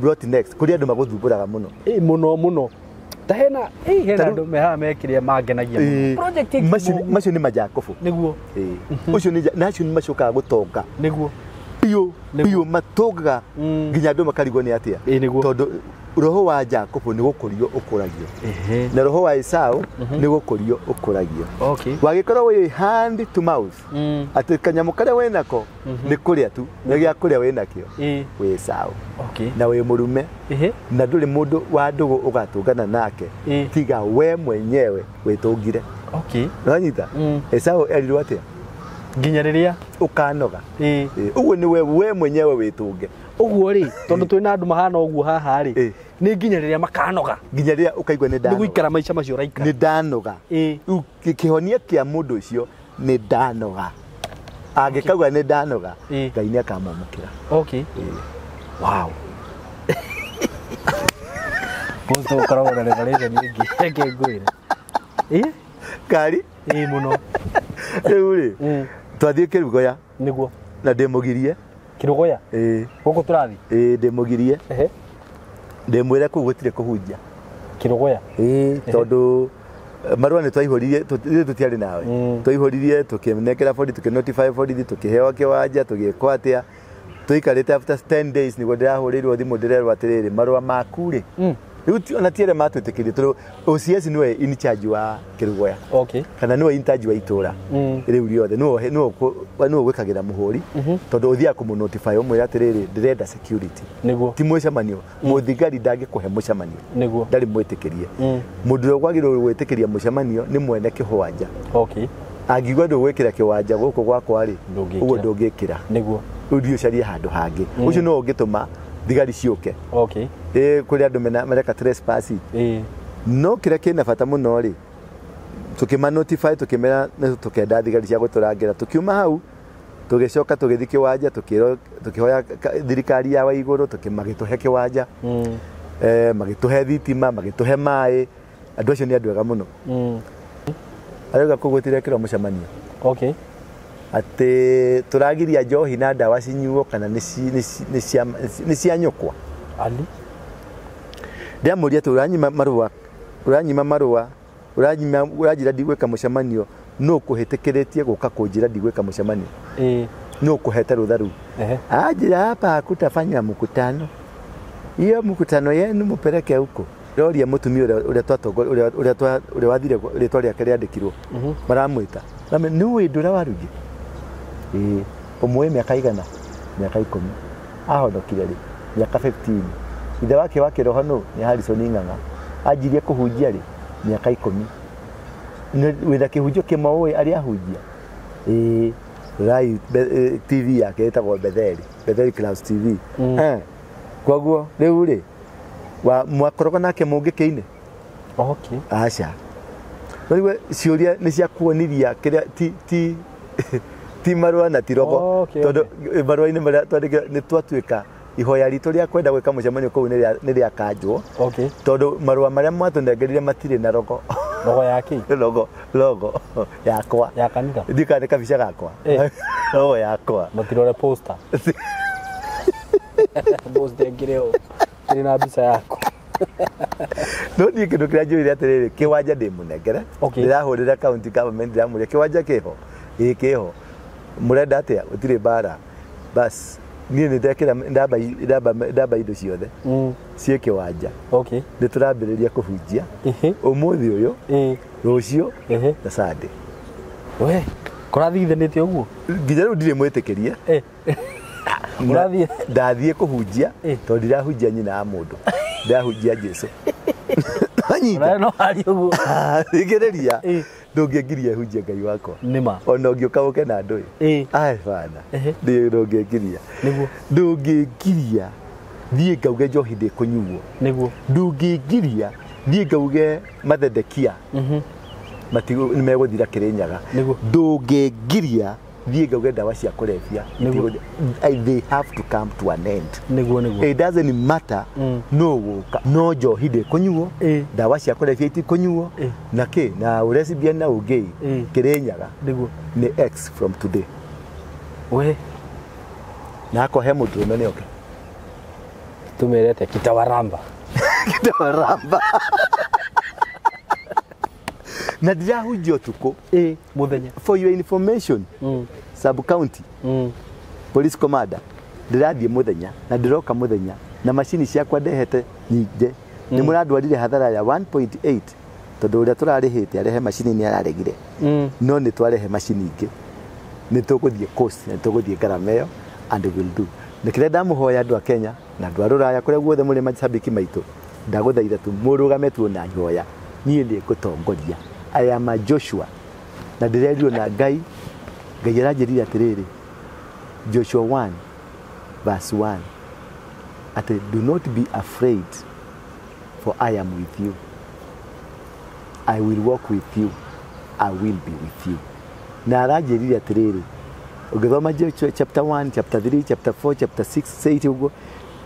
brought next kuri andu maguthumburaga muno tahena andu meha mekiria mangenagia project macio ni majakofu niguo ucio ni nacio ni macokaga gutonga niguo piu matoga nginya andu makarigwo ni atia tondu roho wa Jacob ni gukurio ukuragio na roho wa Esau ni gukurio ukuragio wagikorwo wi hand to mouth ati kanyamu karia wenako ni kuria tu na gia kuria wenakio wi Esau na wi murume na nduri mundu wa ndugu ugatungana nake tiga we mwenyewe witungire Nanyita Esau erirwo atia nginya riria ukanoga uguo ni we mwenyewe witunge uguo ri tondu twina andu mahana uguo haha ri ni nginya riria makanoga nginya riria ukaigwa ni ndanoga ni guikara maica macio raikara ni ndanoga kihonia kia mundu ucio ni ndanoga angikauga ni ndanoga Ngai ni akamamukira wow posto ukaragwo na revelation ingi ngwire kari muno riu ri twathie Kirugoya niguo na ndimugirie Kirugoya guku turathi ndimugirie ndimwira ku gutire kuhunjia Kirugoya tondu marua ni twaihuririe tutiari nawe twaihuririe tukinekera body tukinotify body tukiheo kiwanja tugikwatia tuikarite after 10 days niguo ndirahurirwo thimu ndirerwo atiriri marua makuri riu ona tiere matwitikirie tondu OCS niwe in charge wa Kirugoya kana niwe in charge wa itura riu riothe niwe gwikagira muhuri tondu uthia ku notify umwe atiriri ndirenda security niguo ti mucemanio muthigari ndangikuhe mucemanio niguo ndari mwitikirie mundu gwagirwo gwitikiria mucemanio ni mwene kihwanja angigwa ndugwikira kiwanja guku gwakwa ri uguo ndungikira niguo udio caria handu hangi ucio no ungituma thigari ciuke kuri andu mareka trespass no kira kina bata muno ri tukima notify tukimera tukenda thigari cia guturangira tukiuma hau tugicoka tugithi kiwanja tukihoya thirikari ya waiguru tukimagituhe kiwanja magituhe thitima magituhe mai andu acio ni andu ega muno arega kugutire kira mucemanio ati turagiria njohi na ndawa cinyuo kana ni cianyukwa ndiamuria turanyima marua urajira ndigwika mucemanio no kuhitikiritie guka kunjira ndigwika mucemanio no kuhete rutharu ajira hapa hakutafanya mkutano hiyo mkutano yenu mupeleke huko roria mutumia uria wathire ritwa riake riandikirwo maramwita ni windura warugi umwe miaka igana miaka 10 ahonokire ri miaka 15 ithe wake roho no ni Harrison Ng'ang'a ajirie kuhunjia ri miaka 10 witha kihunjio kimwe ari ahunjia rai TV yake etagwo Bethel Clouds TV kwaguo riu ri wa mwakoroga nake mungi kiine Okay. acha wewe ciuria ni cia kuoniria kiria ti marua na tirogo tondu marua-ini maria twandike ni twatuika ihoya ritu ria kwenda gwika mucemanio kuu ni ria kanjwo tondu marua maria mwatunengerire matire na rogo yaki logo yakwa ya kanitha ndikane kabica gakwa logo yakwa matirore poster poster ngireo ina bica yako no ni kindu kiria njurire atiriri kiwanja ndi munengere ndirahurira county government ndiramure kiwanja kiho kiho murenda atia utire bara bas niĩ nĩ ndekĩra ndamba indo ciothe ciĩ kĩwanja nĩ tũrambĩrĩria kũhunjia ũmũthĩ ũyũ rũciũ na Sunday we kũrathithanĩtie ũguo nginya rĩu ndirĩ mwĩtĩkĩrie ndathiĩ kũhunjia tondũ ndirahunjia nyina wa mũndũ ndirahunjia Jesũ thikĩrĩria ndũngĩngiria hunjia Ngai wakwa nĩma ona ũngĩũka ũke na ndũĩ ai bana ndũngĩngiria ndũngĩngiria thiĩ ngauge njohi ndĩkũnyuo ndũngĩngiria thiĩ ngauge mathendekia nĩ megũthira Kĩrĩnyaga ndũngĩngiria thiĩ ngauge ndawa cia kũrebia they have to come to an end it doesn't matter no gũka no njohi ndĩkũnyuo ndawa cia kũrebia itikũnyuo na kĩ na lesbian na gay Kĩrĩnyaga nĩ X from today we nako he mũndũrũme nĩoke tũmĩrete kitawaramba na ndirahunjia ũtukũ mũthenya for your information sub county police commander ndirathiĩ mũthenya na ndiroka mũthenya na macini ciakwa ndehete nyingĩ nĩ mũrandwarire hathara ya 1.8 tondũ ũrĩa tũrarĩhĩte arehe macini nĩ araregire no nĩ twarehe macini ingĩ nĩ tũgũthiĩ coast nĩ tũgũthiĩ ngarama ĩyo and will do nĩ kĩrĩa ndamũhoya andũ a Kenya na andũ a rũraya kũrĩa guothe mũrĩ macambĩki maitũ ndagũthaitha tu mũrũgame tu na nyoya niĩ nĩ ngũtongoria I am a Joshua na ndirerio na Ngai aranjĩrire atĩrĩrĩ Joshua 1 verse 1 atĩ do not be afraid for I am with you I will walk with you I will be with you na aranjĩrire atĩrĩrĩ ũngĩthoma Joshua chapter 1 chapter 3 chapter 4 chapter 6 8 ũguo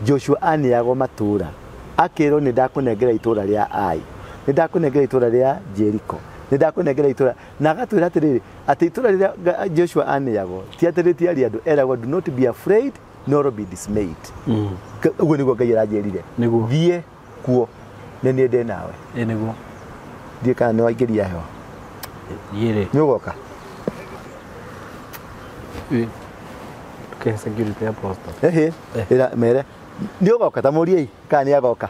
Joshua aneagwo matũra akĩrwo nĩ ndakũnengera itũra rĩa Ai nĩ ndakũnengera itũra rĩa Jericho nĩ ndakũnengera itũra na agatwĩra atĩrĩrĩ atĩ itũra rĩrĩa Joshua aneagwo ti atĩrĩ ti arĩa andũ eragwo do not be afraid nor be dismayed ũguo nĩguo Ngai aranjĩrire thiĩ kuo nĩ niĩ ndĩ nawe nĩguo thiĩ kana nĩ waingĩria heho nĩ ũgoka security apostle ĩra mere nĩ ũgoka ta mũriei kana nĩ agoka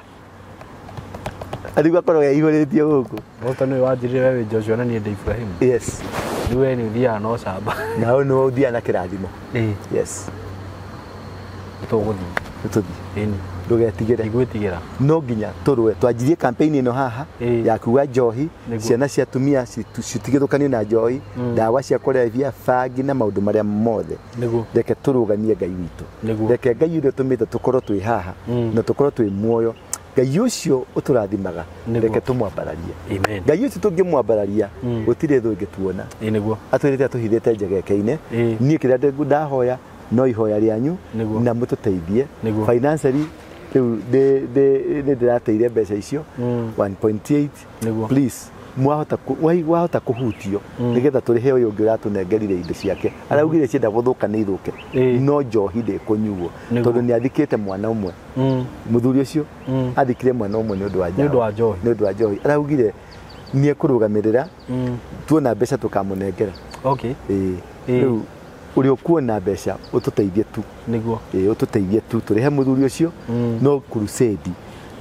arigwa korwo yaihũrĩtio gũkũ Moto nĩ wanjĩrire wewe Joshua na niĩ ndĩ Ibrahim yes nĩ we nĩ ũthiaga no camba na ũyũ nĩ ũthiaga na kĩrathimo yes tũgũthiĩ ndũgetigĩre Cigwitikire no nginya tũrũe twanjirie campaign ĩno haha ya kuga njohi ciana cia atumia citigithũkanio na njohi ndawa cia kũrebia bangi na maũndũ marĩa mothe reke tũrũgamie Ngai witũ reke Ngai ũrĩa ũtũmĩte tũkorwo twĩ haha na tũkorwo twĩ muoyo Ngai ũcio ũtũrathimaga reke tũmwambararie Ngai ũcio tũngĩmwambararia gũtirĩ thũ ĩngĩtuona atwĩrĩte atũhithĩte njegeke-inĩ niĩ kĩrĩa ndahoya no ihoya rĩanyu na mũtũteithie financially rĩu ndĩrateire mbeca icio 1.8 please mwahota kũhutio nĩgetha tũrĩhe ũyũ ũngĩ ũratũnengerire indo ciake araugire cienda gũthũka nĩ ithũke no njohi ndĩkũnyuo tondũ nĩ athikĩte mwana ũmwe mũthuri ũcio athikire mwana ũmwe nĩ ũndũ wa njohi araugire nĩ ekũrũgamĩrĩra tuona mbeca tũkamũnengera rĩu ũrĩa ũkuona mbeca ũtũteithie tu ũtũteithie tu tũrĩhe mũthuri ũcio no crusade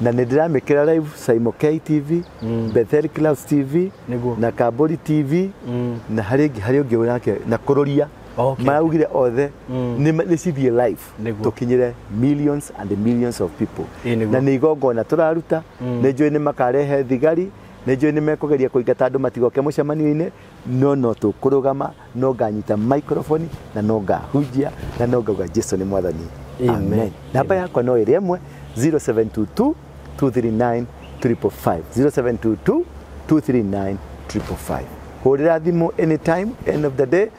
na nĩ ndĩramĩkĩra live SYMO TV Bethel Clouds TV na Kabori TV na harĩ ũngĩ ũnake na kũroria maraugire othe nĩ cithiĩ live tũkinyĩre millions and millions of people na nĩ igongona tũraruta nĩ njũĩ nĩ makarehe thigari nĩ njũĩ nĩ mekũgeria kũingata andũ matigoke mũcemanio-inĩ no tũkũrũgama no nganyita microphone na no ngahunjia na no ngauga Jesũ nĩ mwathani amen namba yakwa no ĩrĩ 1 0722 239 555 0722 239 555. Hurira thimu anytime, end of the day.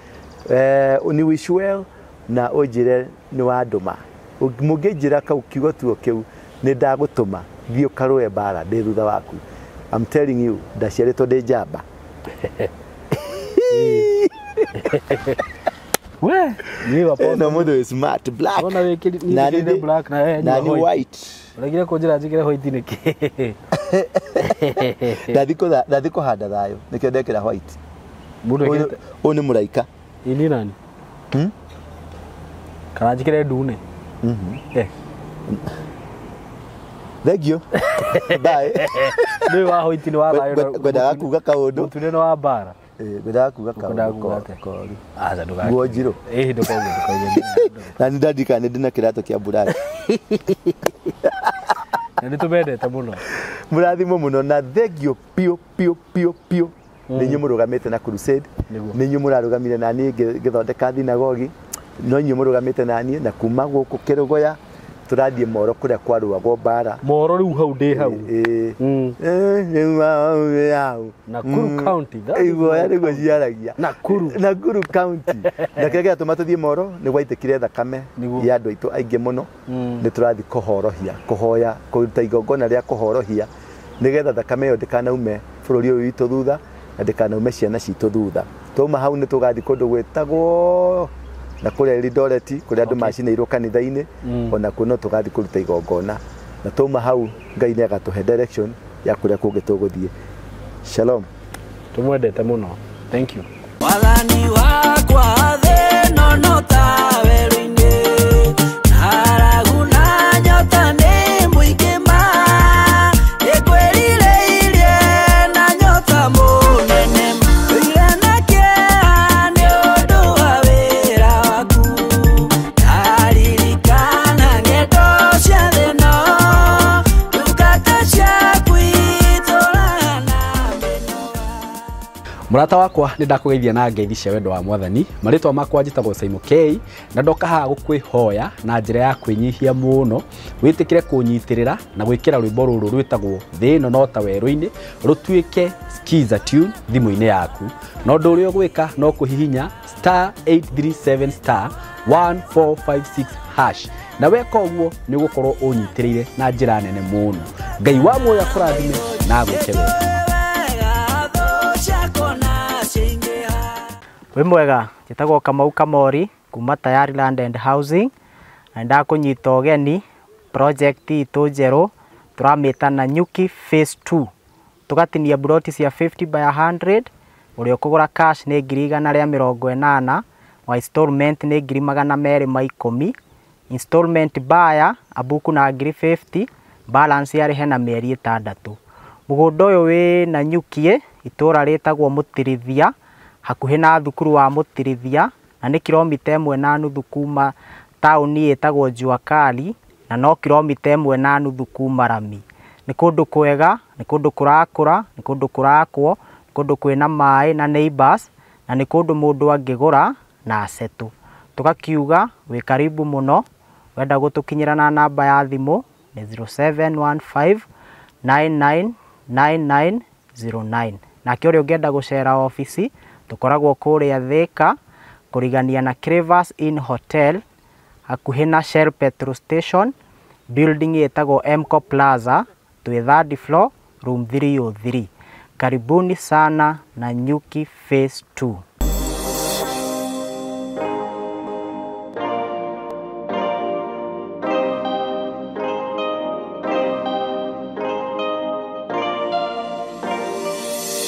Uni wish well na ujire ni waduma. Mugejira ka ukigo tuo kiu ni ndagutuma thio karoe bara ndi thutha waku. I'm telling you, ndaciaritwo ndi njamba. We, ni wapo. No mundu is smart black. Ona wiki ni black na ni white. Uragire kunjira njigire white niki. Ndathiko handa thayo nikio ndekira white. Mundu ekete. Oni muraika. Ini nani? Kana njigire ndune. Thank you. Bye. Ni wa white ni wa thayo. Ngwendaga kuga kaundu. Mutune no wa bara. Ngwendaga kuga kaundu. Aza nduga. Guojiro. Nduga. Na ndandika ni ndina kirato kia buraki. Nĩ tũmendete mũno. Mũrathimo mũno na thengio pio. Nĩ inyuĩ mũrũgamĩte na crusade. Nĩ inyuĩ mũrarũgamire na niĩ ngĩthondeka thinagogi. No inyuĩ mũrũgamĩte na niĩ na kuma gũkũ Kĩrũgũya tũrathiĩ Moro kũrĩa kwarũagwo mbara. Moro rĩu hau ndĩ hau. Nakuru County. Iguoya nĩguo ciaragia. Nakuru County. Na kĩrĩa gĩatũma tũthiĩ Moro nĩ gwaitikire thakame ya andũ aitũ aingĩ mũno. Nĩ tũrathiĩ kũhorohia, kũhoya, kũruta igongona rĩa kũhorohia nĩgetha thakame ĩyo ndĩkanaume bũrũri ũyũ witũ thutha na ndĩkanaume ciana citũ thutha. Twauma hau nĩ tũgathiĩ kũndũ gwĩtagwo na kũrĩa Eldoret kũrĩa andũ macinĩirwo kanitha-inĩ ona kuo no tũgathiĩ kũruta igongona. Na twauma hau Ngai nĩ agatũhe direction ya kũrĩa kũngĩ tũgũthiĩ. Shalom. Tũmwendete mũno. Thank you. Wathani wakwa thĩ no tawerũ-inĩ haragu na nyota nĩ mũingĩ ma ĩkwĩrirĩirie na nyota mũnene wĩire na kĩeha nĩ ũndũ wa wĩra waku ndaririkana ng'endo cia thĩ ĩno ndungata ciaku itũũrana mĩnoga. Murata wakwa nĩ ndakugeithia na ngeithi cia wendo wa Mwathani. Marĩtwa makwa njĩtagwo SYMO K na ndoka haha gũkwĩhoya na njĩra ya kwĩnyihia mũno wĩtĩkĩre kũnyitĩrĩra na gwĩkĩra rwĩmbo rũrũ rwĩtagwo thĩ ĩno no ta werũ-inĩ rũtuĩke skiza tune thimũ-inĩ yaku. Na ũndũ ũrĩa ũgwĩka no kũhihinya *837*1456# na weka ũguo nĩ ũgũkorwo ũnyitĩrĩire na njĩra nene mũno. Ngai wa muoyo akũrathime na agwĩke wega. Wĩ mwega, njĩtagwo Kamau Kamori kuma Tayari Land and Housing na ndakunyita ũgeni project itũ njerũ tũramĩta Nanyuki phase 2 tũgatinia broti cia 50 by 100 ũrĩa ũkũgũra cash nĩ 180 wa installment nĩ 210 installment buyer abuku na 50 balance yarĩhe na mĩeri 6. Mũgũnda ũyũ wĩ Nanyuki itũra rĩtagwo Mũtirithia hakuhĩ na thukuru wa Mũtirithia na nĩ kilomita 1.5 kuma taũni ĩtagwo Juakali na no kilomita 1.5 kuma Rami. Nĩ kũndũ kwega, nĩ kũndũ kũrakũra, nĩ kũndũ kũrakwo, nĩ kũndũ kwĩna maĩ na neighbors na nĩ kũndũ mũndũ angĩgũra na asetũ. Tugakiuga wĩ karibu mũno, wenda gũtũkinyĩra na namba ya thimũ nĩ 0715 999909 na kĩorĩa ũngĩenda gũcera ofici tukoragwo kũrĩa Thika kũrigania na Crevas Inn Hotel hakuhĩ na Shell petrol station building ĩtagwo Emco Plaza twĩ 3rd floor room 303. Karibuni sana Nanyuki phase 2.